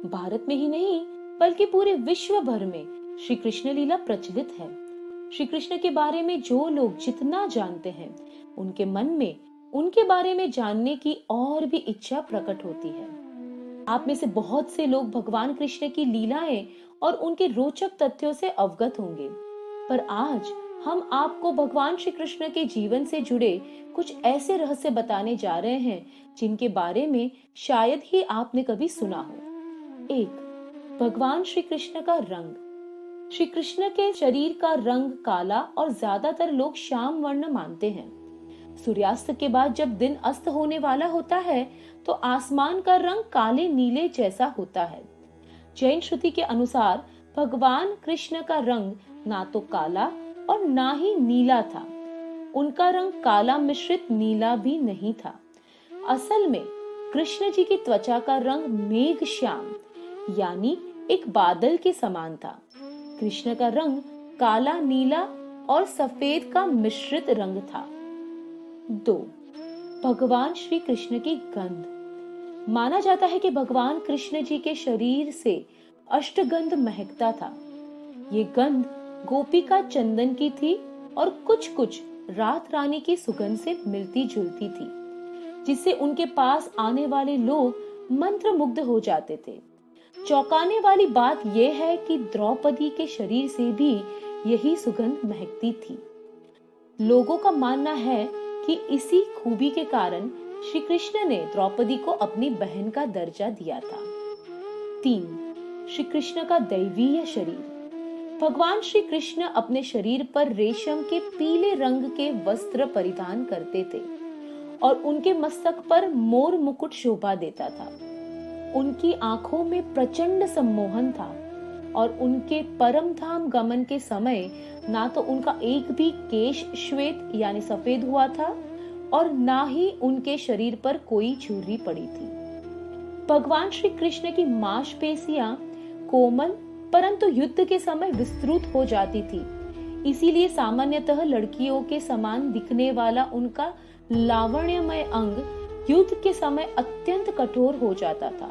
भारत में ही नहीं बल्कि पूरे विश्व भर में श्री कृष्ण लीला प्रचलित है। श्री कृष्ण के बारे में जो लोग जितना जानते हैं, उनके मन में उनके बारे में जानने की और भी इच्छा प्रकट होती है। आप में से बहुत से लोग भगवान कृष्ण की लीलाएं और उनके रोचक तथ्यों से अवगत होंगे, पर आज हम आपको भगवान श्री कृष्ण के जीवन से जुड़े कुछ ऐसे रहस्य बताने जा रहे हैं जिनके बारे में शायद ही आपने कभी सुना हो। 1. भगवान श्री कृष्ण का रंग। श्री कृष्ण के शरीर का रंग काला और ज्यादातर लोग श्याम वर्ण मानते हैं। सूर्यास्त के बाद जब दिन अस्त होने वाला होता है तो आसमान का रंग काले नीले जैसा होता है। जैन श्रुति के अनुसार भगवान कृष्ण का रंग ना तो काला और ना ही नीला था। उनका रंग काला मिश्रित नीला भी नहीं था। असल में कृष्ण जी की त्वचा का रंग मेघ श्याम यानी एक बादल के समान था। कृष्ण का रंग काला, नीला और सफेद का मिश्रित रंग था। 2. भगवान श्री कृष्ण की गंध। माना जाता है कि भगवान कृष्ण जी के शरीर से अष्टगंध महकता था। ये गंध गोपिका चंदन की थी और कुछ कुछ रात रानी की सुगंध से मिलती जुलती थी, जिससे उनके पास आने वाले लोग मंत्रमुग्ध हो जाते थे। चौंकाने वाली बात यह है कि द्रौपदी के शरीर से भी यही सुगंध महकती थी। लोगों का मानना है कि इसी खूबी के कारण श्री कृष्ण ने द्रौपदी को अपनी बहन का दर्जा दिया था। 3. श्री कृष्ण का दैवीय शरीर। भगवान श्री कृष्ण अपने शरीर पर रेशम के पीले रंग के वस्त्र परिधान करते थे और उनके मस्तक पर मोर मुकुट शोभा देता था। उनकी आंखों में प्रचंड सम्मोहन था और उनके परम धाम गमन के समय ना तो उनका एक भी केश श्वेत यानी सफेद हुआ था और ना ही उनके शरीर पर कोई झुर्री पड़ी थी। भगवान श्री कृष्ण की मांसपेशियां कोमल परंतु युद्ध के समय विस्तृत हो जाती थी, इसीलिए सामान्यतः लड़कियों के समान दिखने वाला उनका लावण्यमय अंग युद्ध के समय अत्यंत कठोर हो जाता था।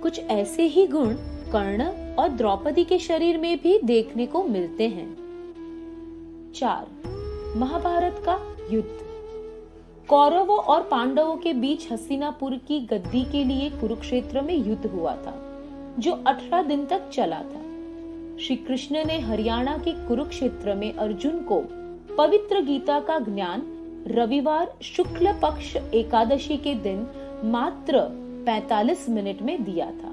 कुछ ऐसे ही गुण कर्ण और द्रौपदी के शरीर में भी देखने को मिलते हैं। 4. महाभारत का युद्ध। कौरवों और पांडवों के बीच हस्तिनापुर की गद्दी के लिए कुरुक्षेत्र में युद्ध हुआ था, जो 18 दिन तक चला था। श्री कृष्ण ने हरियाणा के कुरुक्षेत्र में अर्जुन को पवित्र गीता का ज्ञान रविवार शुक्ल पक्ष एकादशी के दिन मात्र 45 मिनट में दिया था।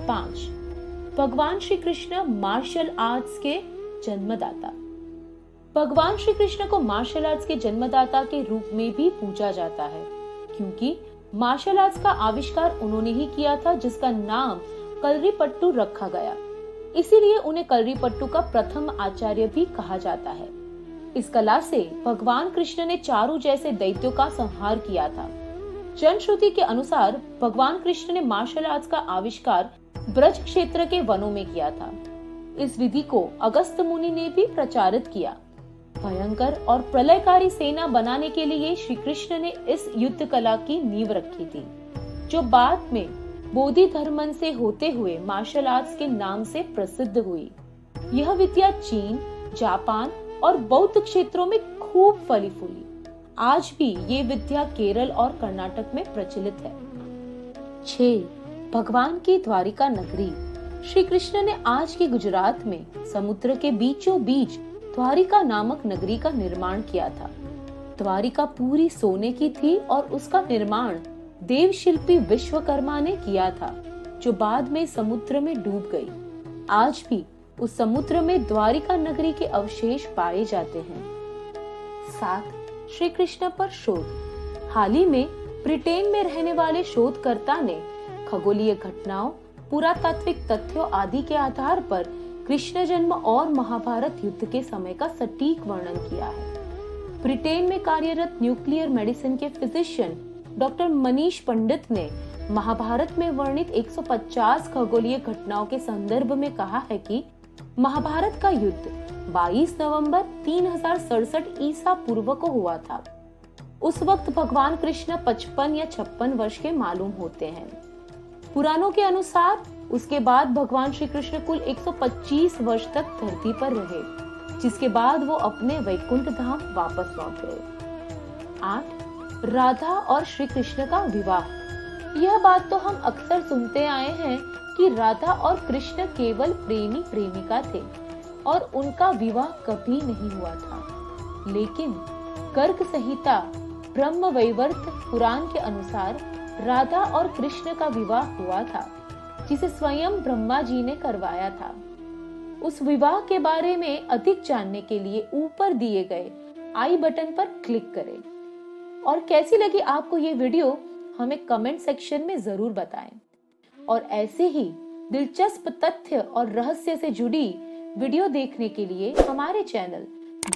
5. भगवान श्री कृष्ण मार्शल आर्ट्स के जन्मदाता। भगवान श्री कृष्ण को मार्शल आर्ट्स के जन्मदाता के रूप में भी पूजा जाता है, क्योंकि मार्शल आर्ट्स का आविष्कार उन्होंने ही किया था, जिसका नाम कलरीपट्टू रखा गया। इसीलिए उन्हें कलरीपट्टू का प्रथम आचार्य भी कहा जाता है। इस कला से भगवान कृष्ण ने चारु जैसे दैत्यों का संहार किया था। जनश्रुति के अनुसार भगवान कृष्ण ने मार्शल आर्ट्स का आविष्कार ब्रज क्षेत्र के वनों में किया था। इस विधि को अगस्त मुनि ने भी प्रचारित किया। भयंकर और प्रलयकारी सेना बनाने के लिए श्री कृष्ण ने इस युद्ध कला की नींव रखी थी, जो बाद में बोधि धर्मन से होते हुए मार्शल आर्ट्स के नाम से प्रसिद्ध हुई। यह विद्या चीन, जापान और बौद्ध क्षेत्रों में खूब फली फूली। आज भी ये विद्या केरल और कर्नाटक में प्रचलित है। 6. भगवान की द्वारिका नगरी। श्री कृष्ण ने आज के गुजरात में समुद्र के बीचों बीच द्वारिका नामक नगरी का निर्माण किया था। द्वारिका पूरी सोने की थी और उसका निर्माण देव शिल्पी विश्वकर्मा ने किया था, जो बाद में समुद्र में डूब गई। आज भी उस समुद्र में द्वारिका नगरी के अवशेष पाए जाते हैं। 7. श्री कृष्ण पर शोध। हाल ही में ब्रिटेन में रहने वाले शोधकर्ता ने खगोलीय घटनाओं, पुरातात्विक तथ्यों आदि के आधार पर कृष्ण जन्म और महाभारत युद्ध के समय का सटीक वर्णन किया है। ब्रिटेन में कार्यरत न्यूक्लियर मेडिसिन के फिजिशियन डॉक्टर मनीष पंडित ने महाभारत में वर्णित 150 खगोलीय घटनाओं के संदर्भ में कहा है कि महाभारत का युद्ध 22 नवंबर 3067 ईसा पूर्व को हुआ था। उस वक्त भगवान कृष्ण 55 या 56 वर्ष के मालूम होते हैं। पुराणों के अनुसार उसके बाद भगवान श्री कृष्ण कुल 125 वर्ष तक धरती पर रहे, जिसके बाद वो अपने वैकुंठ धाम वापस लौट गए। 8. राधा और श्री कृष्ण का विवाह। यह बात तो हम अक्सर सुनते आए हैं कि राधा और कृष्ण केवल प्रेमी प्रेमिका थे और उनका विवाह कभी नहीं हुआ था। लेकिन गर्ग संहिता ब्रह्म वैवर्त पुराण के अनुसार राधा और कृष्ण का विवाह हुआ था, जिसे स्वयं ब्रह्मा जी ने करवाया था। उस विवाह के बारे में अधिक जानने के लिए ऊपर दिए गए आई बटन पर क्लिक करें। और कैसी लगी आपको ये वीडियो हमें कमेंट सेक्शन में जरूर बताएं। और ऐसे ही दिलचस्प तथ्य और रहस्य से जुड़ी वीडियो देखने के लिए हमारे चैनल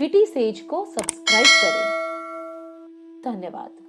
विटी सेज को सब्सक्राइब करें। धन्यवाद।